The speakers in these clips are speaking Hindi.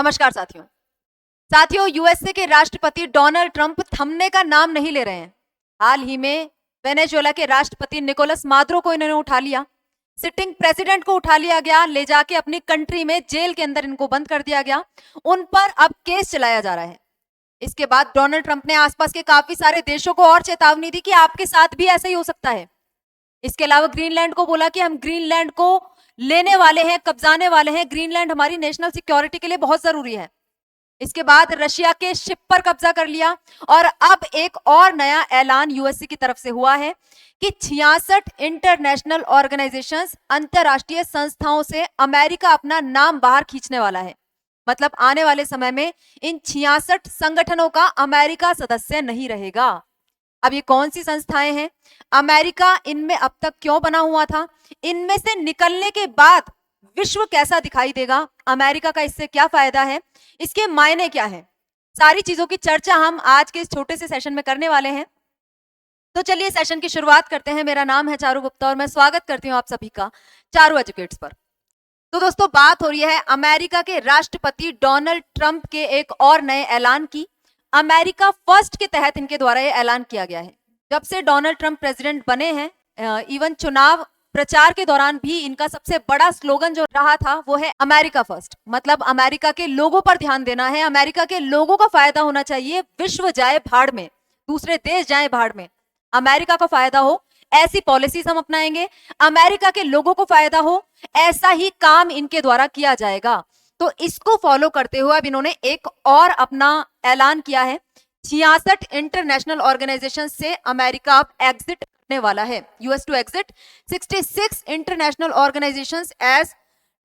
नमस्कार साथियों यूएसए के राष्ट्रपति डोनाल्ड ट्रंप थमने का नाम नहीं ले रहे हैं। हाल ही में वेनेजुएला के राष्ट्रपति निकोलस मादुरो को इन्होंने उठा लिया, सिटिंग प्रेसिडेंट को उठा लिया गया, ले जाके अपनी कंट्री में जेल के अंदर इनको बंद कर दिया गया। उन पर अब केस चलाया जा रहा है। इसके बाद डोनाल्ड ट्रंप ने आसपास के काफी सारे देशों को और चेतावनी दी कि आपके साथ भी ऐसा ही हो सकता है। इसके अलावा ग्रीनलैंड को बोला कि हम ग्रीनलैंड को लेने वाले हैं, कब्जाने वाले हैं। ग्रीनलैंड हमारी नेशनल सिक्योरिटी के लिए बहुत जरूरी है। इसके बाद रशिया के शिप पर कब्जा कर लिया और अब एक और नया ऐलान यूएसए की तरफ से हुआ है कि 66 इंटरनेशनल ऑर्गेनाइजेशंस, अंतरराष्ट्रीय संस्थाओं से अमेरिका अपना नाम बाहर खींचने वाला है। मतलब आने वाले समय में इन 66 संगठनों का अमेरिका सदस्य नहीं रहेगा। अब ये कौन सी संस्थाएं हैं, अमेरिका इनमें अब तक क्यों बना हुआ था, इनमें से निकलने के बाद विश्व कैसा दिखाई देगा, अमेरिका का इससे क्या फायदा है, इसके मायने क्या है, सारी चीजों की चर्चा हम आज के इस छोटे से सेशन में करने वाले हैं। तो चलिए सेशन की शुरुआत करते हैं। मेरा नाम है चारू गुप्ता और मैं स्वागत करती हूँ आप सभी का चारू एजुकेट्स पर। तो दोस्तों, बात हो रही है अमेरिका के राष्ट्रपति डोनाल्ड ट्रंप के एक और नए ऐलान की। अमेरिका फर्स्ट के तहत इनके द्वारा ये ऐलान किया गया है। जब से डोनाल्ड ट्रंप प्रेसिडेंट बने हैं, इवन चुनाव प्रचार के दौरान भी इनका सबसे बड़ा स्लोगन जो रहा था वो है अमेरिका फर्स्ट। मतलब अमेरिका के लोगों पर ध्यान देना है, अमेरिका के लोगों का फायदा होना चाहिए। विश्व जाए भाड़ में, दूसरे देश जाए भाड़ में, अमेरिका का फायदा हो, ऐसी पॉलिसीज हम अपनाएंगे। अमेरिका के लोगों को फायदा हो, ऐसा ही काम इनके द्वारा किया जाएगा। तो इसको फॉलो करते हुए अब इन्होंने एक और अपना ऐलान किया है। 66 इंटरनेशनल ऑर्गेनाइजेशन से अमेरिका अब एग्जिट करने वाला है। US to exit 66 international organisations as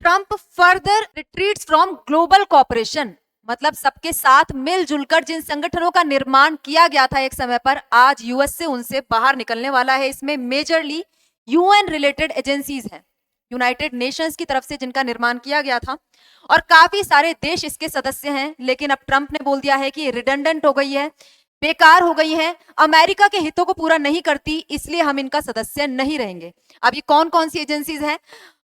Trump further retreats from global cooperation. मतलब सबके साथ मिलजुल कर जिन संगठनों का निर्माण किया गया था एक समय पर, आज यूएस से उनसे बाहर निकलने वाला है। इसमें मेजरली यूएन रिलेटेड एजेंसीज हैं, यूनाइटेड नेशंस की तरफ से जिनका निर्माण किया गया था, और काफी सारे देश इसके सदस्य हैं। लेकिन अब ट्रंप ने बोल दिया है कि रिडंडेंट हो गई है, बेकार हो गई है, अमेरिका के हितों को पूरा नहीं करती, इसलिए हम इनका सदस्य नहीं रहेंगे। अब ये कौन कौन सी एजेंसीज हैं?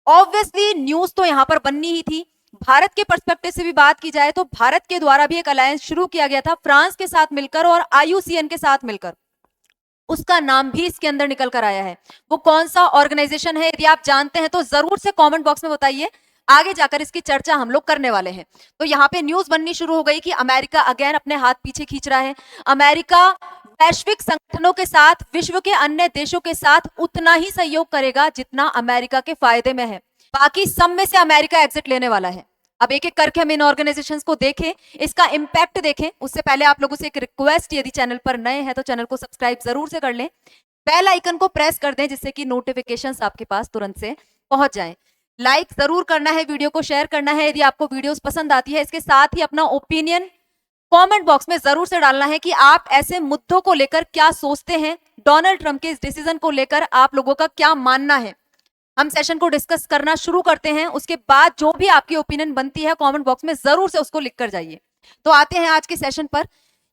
ऑब्वियसली न्यूज तो यहाँ पर बननी ही थी। भारत के पर्सपेक्टिव से भी बात की जाए तो भारत के द्वारा भी एक अलायंस शुरू किया गया था फ्रांस के साथ मिलकर और आईयूसीएन के साथ मिलकर। उसका नाम भी इसके अंदर निकल कर आया है। वो कौन सा ऑर्गेनाइजेशन है, यदि आप जानते हैं तो जरूर से कमेंट बॉक्स में बताइए। आगे जाकर इसकी चर्चा हम लोग करने वाले हैं। तो यहाँ पे न्यूज बननी शुरू हो गई कि अमेरिका अगेन अपने हाथ पीछे खींच रहा है। अमेरिका वैश्विक संगठनों के साथ, विश्व के अन्य देशों के साथ उतना ही सहयोग करेगा जितना अमेरिका के फायदे में है। बाकी सब में से अमेरिका एग्जिट लेने वाला है। अब एक एक करके हम इन ऑर्गेनाइजेशंस को देखें, इसका इंपैक्ट देखें। उससे पहले आप लोगों से एक रिक्वेस्ट, यदि चैनल पर नए हैं तो चैनल को सब्सक्राइब जरूर से कर लें, बेल आइकन को प्रेस कर दें जिससे कि नोटिफिकेशंस आपके पास तुरंत से पहुंच जाएं। लाइक जरूर करना है, वीडियो को शेयर करना है यदि आपको वीडियोस पसंद आती है। इसके साथ ही अपना ओपिनियन कमेंट बॉक्स में जरूर से डालना है कि आप ऐसे मुद्दों को लेकर क्या सोचते हैं, डोनाल्ड ट्रंप के इस डिसीजन को लेकर आप लोगों का क्या मानना है। हम सेशन को डिस्कस करना शुरू करते हैं, उसके बाद जो भी आपकी ओपिनियन बनती है कमेंट बॉक्स में जरूर से उसको लिख कर जाइए। तो आते हैं आज के सेशन पर।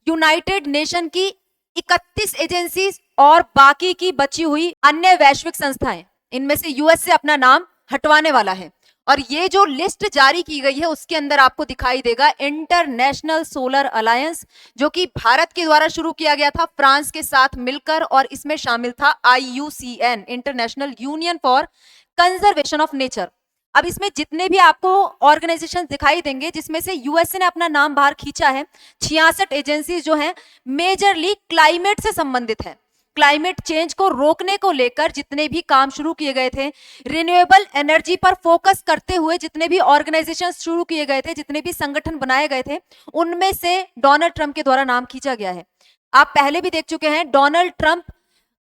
यूनाइटेड नेशन की 31 एजेंसीज और बाकी की बची हुई अन्य वैश्विक संस्थाएं, इनमें से यूएस से अपना नाम हटवाने वाला है। और ये जो लिस्ट जारी की गई है उसके अंदर आपको दिखाई देगा इंटरनेशनल सोलर अलायंस, जो कि भारत के द्वारा शुरू किया गया था फ्रांस के साथ मिलकर, और इसमें शामिल था IUCN, international union for conservation of nature. अब इसमें जितने भी आपको ऑर्गेनाइजेशन दिखाई देंगे जिसमें से यूएसए ने अपना नाम बाहर खींचा है, 66 एजेंसीज जो हैं मेजरली क्लाइमेट से संबंधित है। क्लाइमेट चेंज को रोकने को लेकर जितने भी काम शुरू किए गए थे, रिन्यूएबल एनर्जी पर फोकस करते हुए जितने भी ऑर्गेनाइजेशन शुरू किए गए थे, जितने भी संगठन बनाए गए थे, उनमें से डोनाल्ड ट्रंप के द्वारा नाम खींचा गया है। आप पहले भी देख चुके हैं, डोनाल्ड ट्रंप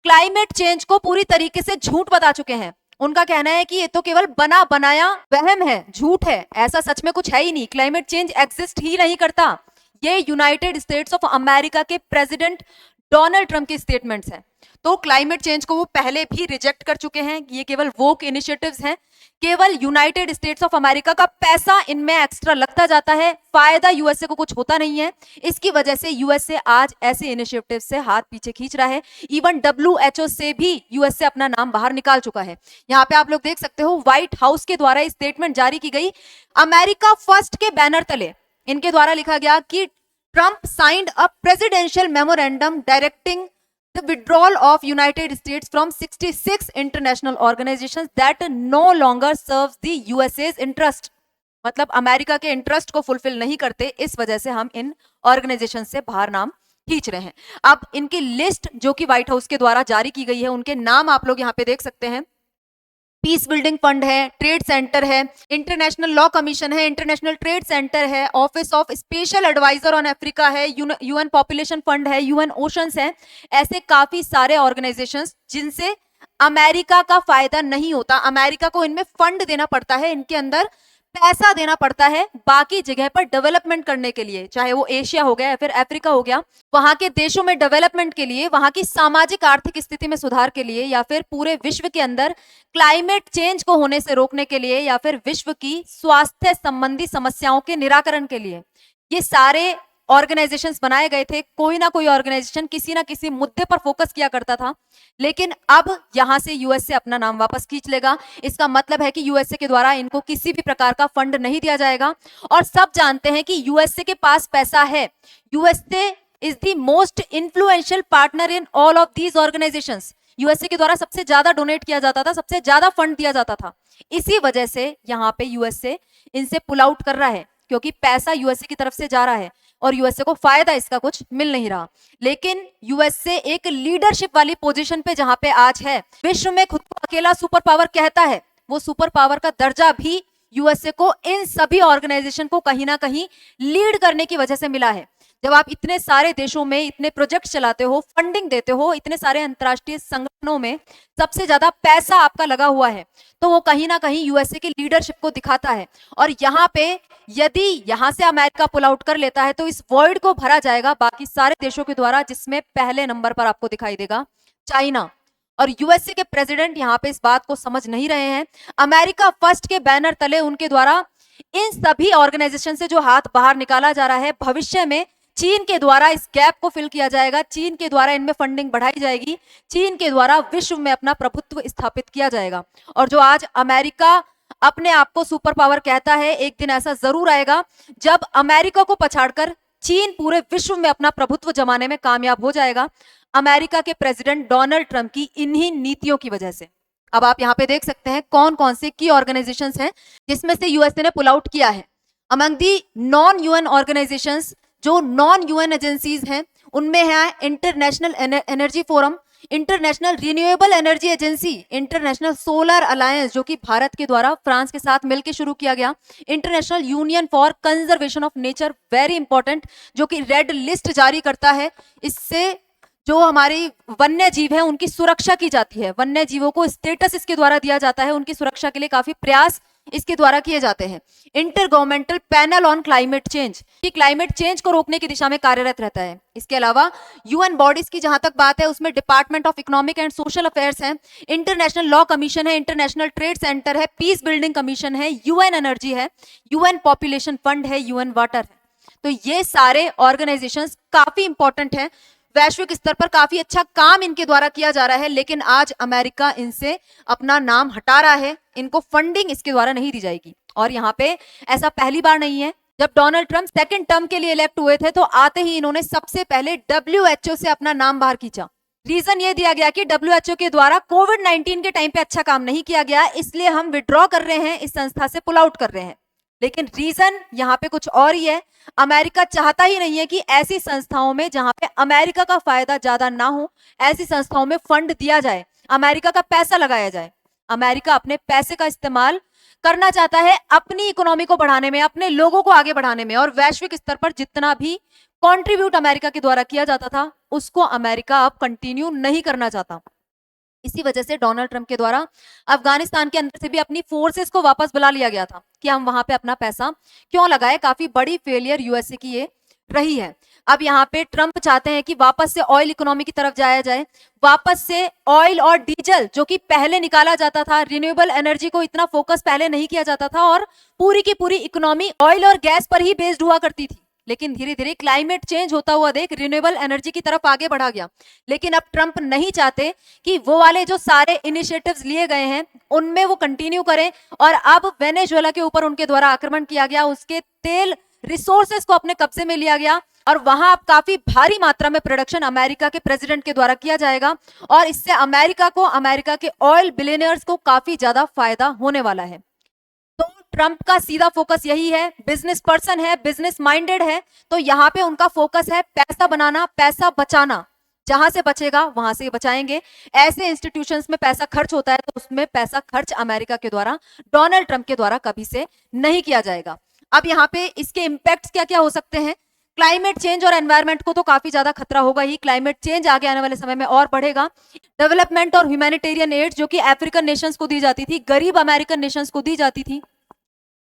क्लाइमेट चेंज को पूरी तरीके से झूठ बता चुके हैं। उनका कहना है कि ये तो केवल बना बनाया वहम है, झूठ है, ऐसा सच में कुछ है ही नहीं, क्लाइमेट चेंज एग्जिस्ट ही नहीं करता। ये यूनाइटेड स्टेट्स ऑफ अमेरिका के प्रेसिडेंट डोनाल्ड ट्रंप के स्टेटमेंट्स हैं। तो क्लाइमेट चेंज को वो पहले भी रिजेक्ट कर चुके हैं। ये केवल वोक इनिशिएटिव्स हैं, केवल यूनाइटेड स्टेट्स ऑफ अमेरिका का पैसा इनमें एक्स्ट्रा लगता जाता है, फायदा यूएसए को कुछ होता नहीं है। इसकी वजह से यूएसए आज ऐसे इनिशिएटिव से हाथ पीछे खींच रहा है। इवन डब्ल्यूएचओ से भी यूएसए अपना नाम बाहर निकाल चुका है। यहाँ पे आप लोग देख सकते हो, व्हाइट हाउस के द्वारा स्टेटमेंट जारी की गई। अमेरिका फर्स्ट के बैनर तले इनके द्वारा लिखा गया कि Trump signed a presidential memorandum directing the withdrawal of United States from 66 international organizations that no longer serves the USA's interest. मतलब अमेरिका के इंटरेस्ट को फुलफिल नहीं करते, इस वजह से हम इन ऑर्गेनाइजेशन से बाहर नाम खींच रहे हैं। अब इनकी लिस्ट जो कि व्हाइट हाउस के द्वारा जारी की गई है, उनके नाम आप लोग यहाँ पे देख सकते हैं। पीस बिल्डिंग फंड है, ट्रेड सेंटर है, इंटरनेशनल लॉ कमीशन है, इंटरनेशनल ट्रेड सेंटर है, office of special adviser on Africa है, यूएन पॉपुलेशन फंड है, यूएन ओशंस है। ऐसे काफी सारे ऑर्गेनाइजेशंस जिनसे अमेरिका का फायदा नहीं होता, अमेरिका को इनमें फंड देना पड़ता है, इनके अंदर पैसा देना पड़ता है बाकी जगह पर डेवलपमेंट करने के लिए, चाहे वो एशिया हो गया या फिर अफ्रीका हो गया, वहां के देशों में डेवलपमेंट के लिए, वहां की सामाजिक आर्थिक स्थिति में सुधार के लिए, या फिर पूरे विश्व के अंदर क्लाइमेट चेंज को होने से रोकने के लिए, या फिर विश्व की स्वास्थ्य संबंधी समस्याओं के निराकरण के लिए ये सारे ऑर्गेनाइजेशंस बनाए गए थे। कोई ना कोई ऑर्गेनाइजेशन किसी ना किसी मुद्दे पर फोकस किया करता था, लेकिन अब यहां से यूएसए अपना नाम वापस खींच लेगा। इसका मतलब है कि यूएसए के द्वारा इनको किसी भी प्रकार का फंड नहीं दिया जाएगा। और सब जानते हैं कि यूएसए के पास पैसा है। USA is the most influential partner in all of these organisations. USA के द्वारा सबसे ज्यादा डोनेट किया जाता था, सबसे ज्यादा फंड दिया जाता था। इसी वजह से यहाँ पे यूएसए इनसे पुल आउट कर रहा है, क्योंकि पैसा यूएसए की तरफ से जा रहा है और यूएसए को फायदा इसका कुछ मिल नहीं रहा। लेकिन यूएसए एक लीडरशिप वाली पोजीशन पे जहां पे आज है, विश्व में खुद को अकेला सुपर पावर कहता है, वो सुपर पावर का दर्जा भी यूएसए को इन सभी ऑर्गेनाइजेशन को कहीं ना कहीं लीड करने की वजह से मिला है। जब आप इतने सारे देशों में इतने प्रोजेक्ट चलाते हो, फंडिंग देते हो, इतने सारे अंतर्राष्ट्रीय संगठनों में सबसे ज्यादा पैसा आपका लगा हुआ है, तो वो कहीं ना कहीं यूएसए की लीडरशिप को दिखाता है। और यहाँ पे यदि यहां से अमेरिका पुल आउट कर लेता है तो इस वर्ल्ड को भरा जाएगा बाकी सारे देशों के द्वारा, जिसमें पहले नंबर पर आपको दिखाई देगा चाइना। और यूएसए के प्रेसिडेंट यहाँ पे इस बात को समझ नहीं रहे हैं। अमेरिका फर्स्ट के बैनर तले उनके द्वारा इन सभी ऑर्गेनाइजेशन से जो हाथ बाहर निकाला जा रहा है, भविष्य में चीन के द्वारा इस गैप को फिल किया जाएगा, चीन के द्वारा इनमें फंडिंग बढ़ाई जाएगी, चीन के द्वारा विश्व में अपना प्रभुत्व स्थापित किया जाएगा। और जो आज अमेरिका अपने आप को सुपर पावर कहता है, एक दिन ऐसा जरूर आएगा जब अमेरिका को पछाड़कर चीन पूरे विश्व में अपना प्रभुत्व जमाने में कामयाब हो जाएगा, अमेरिका के प्रेसिडेंट डोनाल्ड ट्रंप की इन्हीं नीतियों की वजह से। अब आप यहाँ पे देख सकते हैं कौन कौन से की ऑर्गेनाइजेशंस हैं जिसमें से यूएसए ने पुल आउट किया है। Among the non UN organisations, जो नॉन यूएन एजेंसीज हैं, उनमें है international energy forum, international renewable energy agency, international solar alliance जो कि भारत के द्वारा फ्रांस के साथ मिलकर शुरू किया गया, international union for conservation of nature, very important, जो कि रेड लिस्ट जारी करता है। इससे जो हमारी वन्य जीव है उनकी सुरक्षा की जाती है, वन्य जीवों को स्टेटस इसके द्वारा दिया जाता है, उनकी सुरक्षा के लिए काफी प्रयास इसके द्वारा किए जाते हैं। Inter governmental panel on climate change, कि क्लाइमेट चेंज को रोकने की दिशा में कार्यरत रहता है। इसके अलावा यूएन बॉडीज की जहां तक बात है उसमें department of economic and social affairs है, इंटरनेशनल लॉ कमीशन है, इंटरनेशनल ट्रेड सेंटर है, पीस बिल्डिंग कमीशन है, यूएन एनर्जी है, यूएन पॉपुलेशन फंड है, यूएन वाटर है। तो ये सारे ऑर्गेनाइजेशंस काफी इंपॉर्टेंट हैं, वैश्विक स्तर पर काफी अच्छा काम इनके द्वारा किया जा रहा है, लेकिन आज अमेरिका इनसे अपना नाम हटा रहा है, इनको फंडिंग इसके द्वारा नहीं दी जाएगी। और यहाँ पे ऐसा पहली बार नहीं है, जब डोनाल्ड ट्रंप सेकंड टर्म के लिए इलेक्ट हुए थे तो आते ही इन्होंने सबसे पहले डब्ल्यूएचओ से अपना नाम बाहर खींचा। रीजन ये दिया गया कि डब्ल्यूएचओ के द्वारा कोविड-19 के टाइम पे अच्छा काम नहीं किया गया, इसलिए हम विड्रॉ कर रहे हैं, इस संस्था से पुल आउट कर रहे हैं। लेकिन रीजन यहाँ पे कुछ और ही है, अमेरिका चाहता ही नहीं है कि ऐसी संस्थाओं में जहां पे अमेरिका का फायदा ज्यादा ना हो, ऐसी संस्थाओं में फंड दिया जाए, अमेरिका का पैसा लगाया जाए। अमेरिका अपने पैसे का इस्तेमाल करना चाहता है अपनी इकोनॉमी को बढ़ाने में, अपने लोगों को आगे बढ़ाने में, और वैश्विक स्तर पर जितना भी कंट्रीब्यूट अमेरिका के द्वारा किया जाता था उसको अमेरिका अब कंटिन्यू नहीं करना चाहता। इसी वजह से डोनाल्ड ट्रंप के द्वारा अफगानिस्तान के अंदर से भी अपनी फोर्सेस को वापस बुला लिया गया था कि हम वहां पे अपना पैसा क्यों लगाए। काफी बड़ी फेलियर यूएसए की ये रही है। अब यहाँ पे ट्रंप चाहते हैं कि वापस से ऑयल इकोनॉमी की तरफ जाया जाए, वापस से ऑयल और डीजल जो कि पहले निकाला जाता था, रिन्यूएबल एनर्जी को इतना फोकस पहले नहीं किया जाता था और पूरी की पूरी इकोनॉमी ऑयल और गैस पर ही बेस्ड हुआ करती थी। लेकिन धीरे धीरे क्लाइमेट चेंज होता हुआ देख रिन्यूएबल एनर्जी की तरफ आगे बढ़ा गया। लेकिन अब ट्रंप नहीं चाहते कि वो वाले जो सारे इनिशिएटिव्स लिए गए हैं उनमें वो कंटिन्यू करें। और अब वेनेजुएला के ऊपर उनके द्वारा आक्रमण किया गया, उसके तेल रिसोर्सेस को अपने कब्जे में लिया गया और वहां अब काफी भारी मात्रा में प्रोडक्शन अमेरिका के प्रेसिडेंट के द्वारा किया जाएगा और इससे अमेरिका के ऑयल बिलियनियर्स को काफी ज्यादा फायदा होने वाला है। तो ट्रंप का सीधा फोकस यही है, बिजनेस पर्सन है, बिजनेस माइंडेड है, तो यहाँ पे उनका फोकस है पैसा बनाना, पैसा बचाना। जहां से बचेगा वहां से बचाएंगे। ऐसे इंस्टीट्यूशंस में पैसा खर्च होता है तो उसमें पैसा खर्च अमेरिका के द्वारा, डोनाल्ड ट्रंप के द्वारा कभी से नहीं किया जाएगा। अब यहाँ पे इसके इंपैक्ट्स क्या क्या हो सकते हैं? क्लाइमेट चेंज और एनवायरमेंट को तो काफी ज्यादा खतरा होगा ही। क्लाइमेट चेंज आगे आने वाले समय में और बढ़ेगा। डेवलपमेंट और ह्यूमैनिटेरियन एड जो कि अफ्रीकन नेशंस को दी जाती थी, गरीब अमेरिकन नेशंस को दी जाती थी,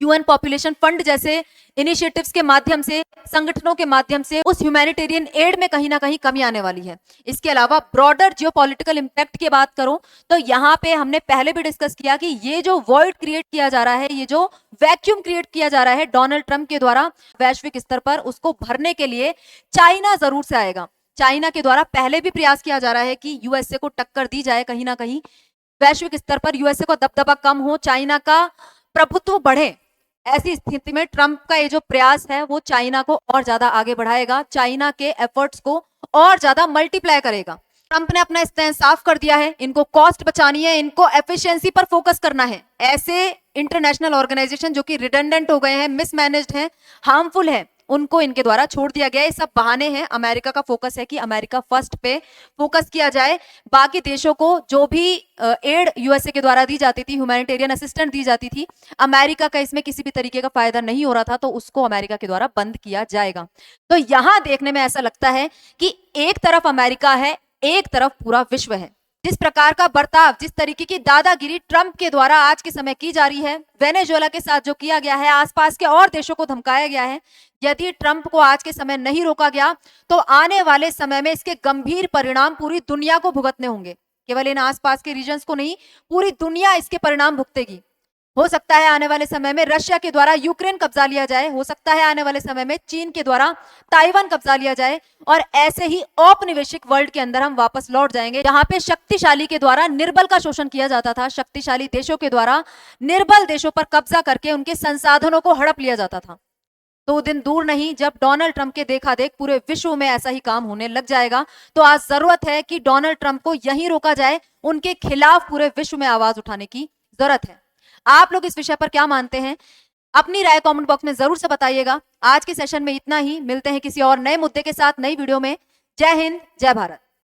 यूएन पॉपुलेशन फंड जैसे इनिशिएटिव्स के माध्यम से, संगठनों के माध्यम से उस ह्यूमैनिटेरियन एड में कहीं ना कहीं कमी आने वाली है। इसके अलावा ब्रॉडर जियोपॉलिटिकल इंपैक्ट की बात करूं तो यहाँ पे हमने पहले भी डिस्कस किया कि ये जो वॉइड क्रिएट किया जा रहा है, ये जो वैक्यूम क्रिएट किया जा रहा है डोनाल्ड ट्रंप के द्वारा वैश्विक स्तर पर, उसको भरने के लिए चाइना जरूर से आएगा। चाइना के द्वारा पहले भी प्रयास किया जा रहा है कि यूएसए को टक्कर दी जाए, कहीं ना कहीं वैश्विक स्तर पर यूएसए को दबदबा कम हो, चाइना का प्रभुत्व बढ़े। ऐसी स्थिति में ट्रंप का ये जो प्रयास है वो चाइना को और ज्यादा आगे बढ़ाएगा, चाइना के एफर्ट्स को और ज्यादा मल्टीप्लाई करेगा। ट्रंप ने अपना स्टैंड साफ कर दिया है, इनको कॉस्ट बचानी है, इनको एफिशिएंसी पर फोकस करना है। ऐसे इंटरनेशनल ऑर्गेनाइजेशन जो कि रिडंडेंट हो गए हैं, मिसमैनेज्ड हैं, हार्मफुल है, उनको इनके द्वारा छोड़ दिया गया है। ये सब बहाने हैं। अमेरिका का फोकस है कि अमेरिका फर्स्ट पे फोकस किया जाए। बाकी देशों को जो भी एड यूएसए के द्वारा दी जाती थी, ह्यूमैनिटेरियन असिस्टेंट दी जाती थी, अमेरिका का इसमें किसी भी तरीके का फायदा नहीं हो रहा था, तो उसको अमेरिका के द्वारा बंद किया जाएगा। तो यहां देखने में ऐसा लगता है कि एक तरफ अमेरिका है, एक तरफ पूरा विश्व है। जिस प्रकार का बर्ताव, जिस तरीके की दादागिरी ट्रंप के द्वारा आज के समय की जा रही है, वेनेजुएला के साथ जो किया गया है, आसपास के और देशों को धमकाया गया है, यदि ट्रंप को आज के समय नहीं रोका गया तो आने वाले समय में इसके गंभीर परिणाम पूरी दुनिया को भुगतने होंगे। केवल इन आसपास के रीजन्स को नहीं, पूरी दुनिया इसके परिणाम भुगतेगी। हो सकता है आने वाले समय में रशिया के द्वारा यूक्रेन कब्जा लिया जाए, हो सकता है आने वाले समय में चीन के द्वारा ताइवान कब्जा लिया जाए, और ऐसे ही औपनिवेशिक वर्ल्ड के अंदर हम वापस लौट जाएंगे जहां पे शक्तिशाली के द्वारा निर्बल का शोषण किया जाता था, शक्तिशाली देशों के द्वारा निर्बल देशों पर कब्जा करके उनके संसाधनों को हड़प लिया जाता था। तो दिन दूर नहीं जब डोनाल्ड ट्रंप के देखा देख पूरे विश्व में ऐसा ही काम होने लग जाएगा। तो आज जरूरत है कि डोनाल्ड ट्रंप को यहीं रोका जाए, उनके खिलाफ पूरे विश्व में आवाज उठाने की जरूरत है। आप लोग इस विषय पर क्या मानते हैं? अपनी राय कमेंट बॉक्स में जरूर से बताइएगा। आज के सेशन में इतना ही, मिलते हैं किसी और नए मुद्दे के साथ नई वीडियो में। जय हिंद, जय भारत।